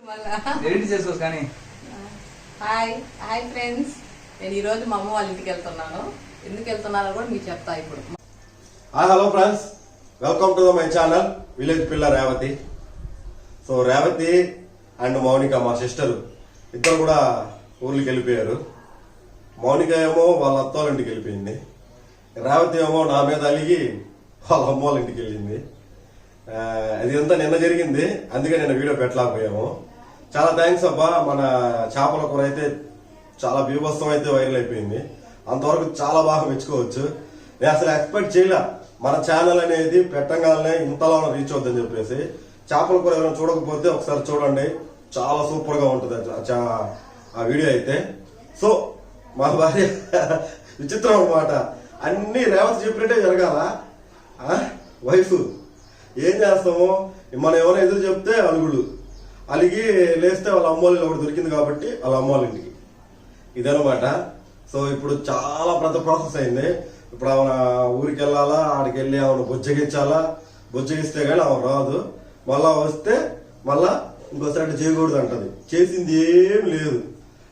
Hi hi friends, నేను ఈరోజు మా అమ్మ వాళ్ళ ఇంటికి వెళ్తున్నాను. ఎందుకు వెళ్తున్నానో కూడా మీకు చెప్తా ఇప్పుడు. Hello friends, welcome to my channel village పిల్ల రేవతి. సో రేవతి అండ్ మౌనిక మా సిస్టర్ ఇద్దరు కూడా ఊర్లకి వెళ్ళిపోయారు. మౌనిక ఏమో వాళ్ళ అత్త వాళ్ళ ఇంటికి వెళ్ళిపోయింది, రేవతి ఏమో నా మీద అలిగి వాళ్ళ అమ్మ వాళ్ళ ఇంటికి వెళ్ళింది. అది అంతా నిన్న జరిగింది, అందుకే నేను వీడియో పెట్టలేకపోయాము. చాలా థ్యాంక్స్ అబ్బా. మన చేపల కూర అయితే చాలా బీభత్సం అయితే వైరల్ అయిపోయింది. అంతవరకు చాలా బాగా మెచ్చుకోవచ్చు. నేను అసలు ఎక్స్పెక్ట్ చేయలే మన ఛానల్ అనేది పెట్టగానే ఇంతలో రీచ్ అవుతుందని చెప్పేసి. చేపల కూర ఎవరైనా చూడకపోతే ఒకసారి చూడండి, చాలా సూపర్ గా ఉంటుంది ఆ వీడియో అయితే. సో మా భార్య విచిత్రం అన్నమాట, అన్ని రేవతి చెప్పినట్టే జరగాల. వైఫ్ ఏం చేస్తాము, మనం ఎవరైనా ఎదురు చెప్తే అలుగుళ్ళు అలిగి లేస్తే వాళ్ళ అమ్మోళ్ళు ఒకటి దొరికింది కాబట్టి వాళ్ళ అమ్మోళ్ళ ఇంటికి, ఇదనమాట. సో ఇప్పుడు చాలా పెద్ద ప్రాసెస్ అయింది. ఇప్పుడు ఆమె ఊరికి వెళ్ళాలా, ఆడికి వెళ్ళి ఆమెను బుజ్జగించాలా, బుజ్జగిస్తే కానీ ఆమె రాదు. మళ్ళా వస్తే మళ్ళా ఇంకోసారి చేయకూడదు అంటది. చేసింది ఏం లేదు.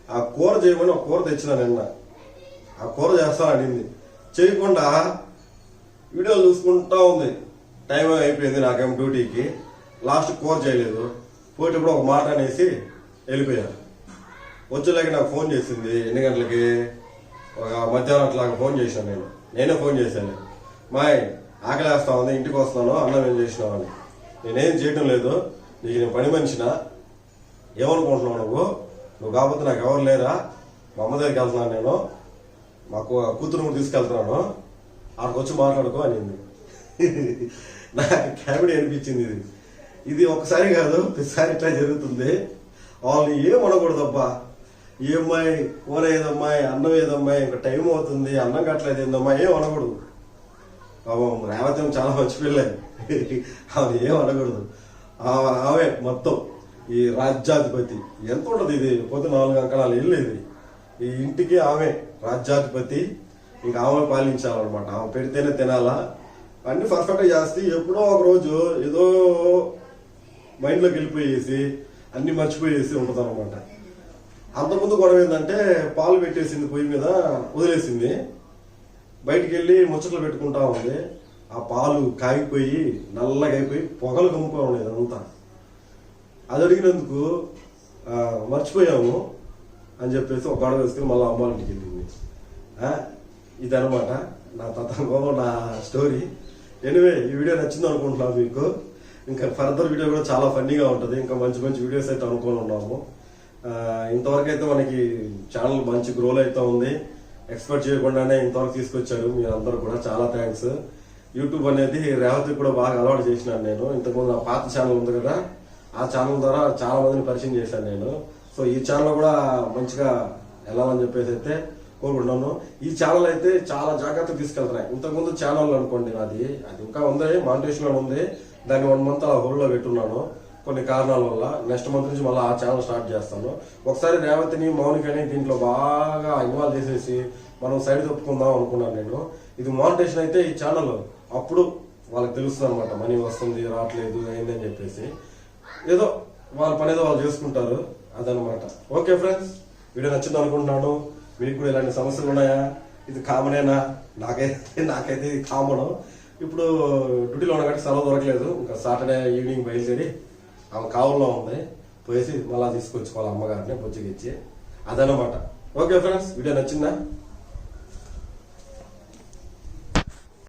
ఆ కూర చేయమని ఒక కూర తెచ్చిన నిన్న, ఆ కూర చేస్తాననింది, చేయకుండా వీడియోలు చూసుకుంటా ఉంది. టైం అయిపోయింది, నాకేమో డ్యూటీకి. లాస్ట్ కూర చేయలేదు. పోయేటప్పుడు ఒక మాట అనేసి వెళ్ళిపోయారు. వచ్చేలాగే నాకు ఫోన్ చేసింది. ఎన్ని గంటలకి? ఒక మధ్యాహ్నం అట్లాగా ఫోన్ చేశాను. నేనే ఫోన్ చేశాను. మాయ్ ఆకలేస్తా ఉంది, ఇంటికి వస్తున్నాను, అన్నం ఏం చేసినావు అని. నేనేం చేయటం లేదు, నీకు నేను పని మనిషినా, ఏమనుకుంటున్నావు నువ్వు కాకపోతే నాకు ఎవరు లేరా, మా అమ్మ దగ్గరికి వెళ్తున్నాను, నేను మాకు కూతురు తీసుకెళ్తున్నాను, అక్కడికి వచ్చి మాట్లాడుకో అనింది. నాకు కామెడీ అనిపించింది. ఇది ఒకసారి కాదు, ప్రతిసారి ఇట్లా జరుగుతుంది. వాళ్ళు ఏం అనకూడదబ్బా. ఏమ్మాయి కూర ఏదమ్మాయి, అన్నం ఏదమ్మాయి, ఇంకా టైం అవుతుంది, అన్నం కట్టలేదు ఏందమ్మా, ఏం అనకూడదు. రేవతి చాలా మంచి పిల్ల, ఆమె ఏం అనకూడదు. ఆమె మొత్తం ఈ రాజ్యాధిపతి. ఎంత ఉంటుంది ఇది, పొద్దు 4 అంకణాలు ఇల్లు ఇది. ఈ ఇంటికి ఆమె రాజ్యాధిపతి. ఇంకా ఆమె పాలించాలన్నమాట. ఆమె పెడితేనే తినాలా, అన్ని పర్ఫెక్ట్ గా చేస్తే. ఎప్పుడో ఒక రోజు ఏదో మైండ్లోకి వెళ్ళిపోయేసి అన్ని మర్చిపోయేసి ఉంటుంది అనమాట. అంతకుముందు గొడవ ఏంటంటే, పాలు పెట్టేసింది పొయ్యి మీద, వదిలేసింది. బయటికి వెళ్ళి ముచ్చట్లు పెట్టుకుంటా ఉంది. ఆ పాలు కాగిపోయి నల్లగా అయిపోయి పొగలు కమ్ముకో ఉండేది అంతా. అది అడిగినందుకు మర్చిపోయాము అని చెప్పేసి ఒక గొడవ వేసుకుని మళ్ళీ అమ్మ ఇంటికి వెళ్ళింది. ఇదనమాట నా తతంగం, నా స్టోరీ. ఎనివే, ఈ వీడియో నచ్చింది అనుకుంటున్నాను మీకు. ఇంకా ఫర్దర్ వీడియో కూడా చాలా ఫన్నీగా ఉంటుంది. ఇంకా మంచి మంచి వీడియోస్ అయితే అనుకొని ఉన్నాము. ఇంతవరకు అయితే మనకి ఛానల్ మంచి గ్రోల్ అయితే ఉంది. ఎక్స్పెక్ట్ చేయకుండానే ఇంతవరకు తీసుకొచ్చారు మీరందరూ కూడా, చాలా థ్యాంక్స్. యూట్యూబ్ అనేది రేవతి కూడా బాగా అలవాటు చేసినాను నేను. ఇంతకుముందు నా పాత ఛానల్ ఉంది కదా, ఆ ఛానల్ ద్వారా చాలా మందిని పరిచయం చేశాను నేను. సో ఈ ఛానల్ కూడా మంచిగా వెళ్ళాలని చెప్పేసి అయితే కోరుకుంటున్నాను. ఈ ఛానల్ అయితే చాలా జాగ్రత్తగా తీసుకెళ్తున్నాయి. ఇంతకుముందు ఛానల్ అనుకోండి, అది ఇంకా ఉంది, మానిటేషన్ లో ఉంది. దాన్ని 1 మంత్ అలా హోల్డ్ లో పెట్టున్నాను కొన్ని కారణాల వల్ల. నెక్స్ట్ మంత్ నుంచి మళ్ళీ ఆ ఛానల్ స్టార్ట్ చేస్తాను. ఒకసారి రేవతిని, మౌనికని దీంట్లో బాగా ఇన్వాల్వ్ చేసేసి మనం సైడ్ తప్పుకుందాం అనుకున్నాను నేను. ఇది మానిటేషన్ అయితే ఈ ఛానల్ అప్పుడు వాళ్ళకి తెలుస్తుంది అనమాట, మనీ వస్తుంది రావట్లేదు అయిందని చెప్పేసి. ఏదో వాళ్ళ పని ఏదో వాళ్ళు చేసుకుంటారు, అదనమాట. ఓకే ఫ్రెండ్స్, వీడియో నచ్చింది అనుకుంటున్నాను. మీకు కూడా ఇలాంటి సమస్యలు ఉన్నాయా? ఇది కామనేనా? నాకైతే ఇది కామన్. ఇప్పుడు డ్యూటీలో ఉన్న కాబట్టి సెలవు దొరకలేదు. ఇంకా సాటర్డే ఈవినింగ్ బయలుదేరి ఆమె కావుల్లో ఉంది, పోయేసి మళ్ళా తీసుకొచ్చుకోవాలి అమ్మగారిని బుజ్జిగిచ్చి, అదనమాట. ఓకే ఫ్రెండ్స్, వీడియో నచ్చిందా?